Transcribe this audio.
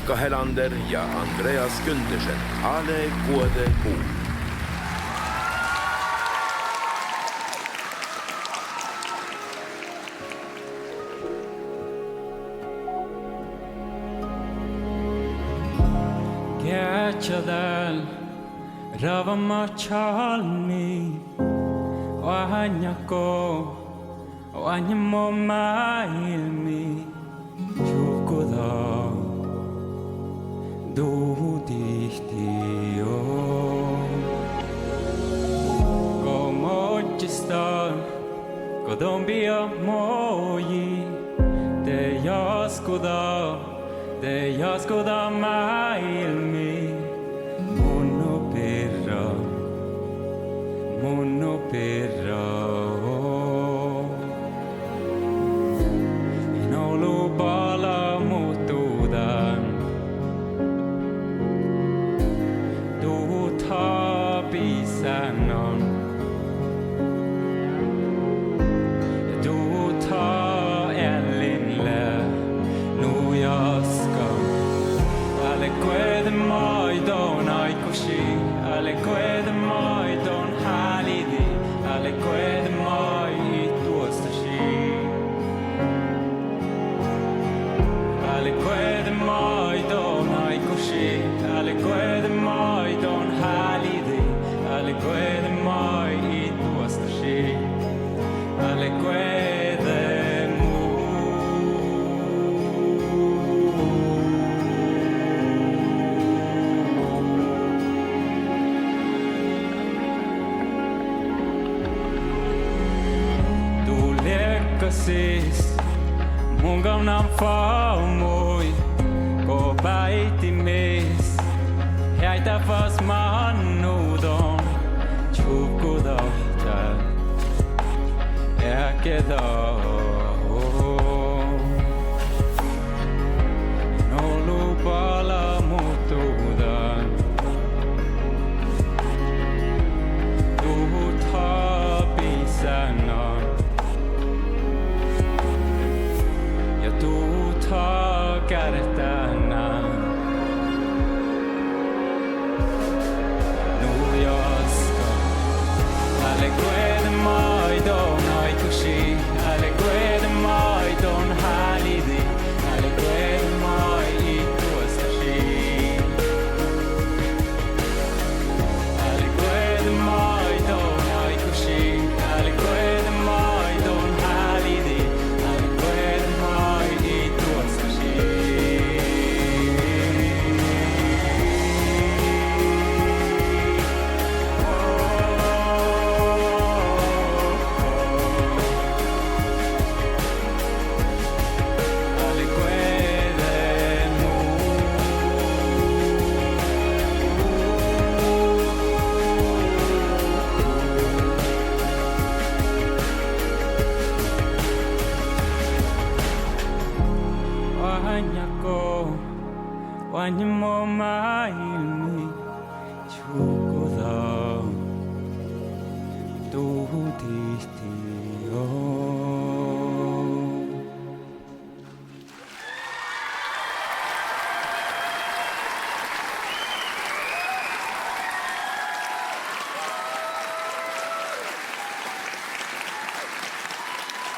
Mika Helander ja Andreas Kündesen. Alle kuude kuu. Käätsadal ravama chalmi Wahanyako Wanyamo mailmi Chukuda Dudihtio Komochistan Kodombia moji Te jaskuda mailmi Mono perra Inolu pala mutudan Tuutha pisanon Ja tuutha ellinle nujaskam Ale kuede maidon aikushi Ale kuede maidon halidi Ale kuede mai tuostashi Ale kuede maidon aikushi Ale kuede maidon halidi Ale kuede mai tuostashi Ale kuede siis mun gamnan faumoi ko päitimis jäitä vas mannudon chukudahta äkedo no lupala mutudan tuutha pisanon Tuutha kärtänä nujaska Ale kuede maidon aikushi Ale kuede maidon halidi Ale kuede mai tuostashi Ale kuede maidon aikushi Ale kuede maidon halidi Ale kuede mai tuostashi Ale kuede Wahanyako Wanyamo mailmi Chukuda Dudihtio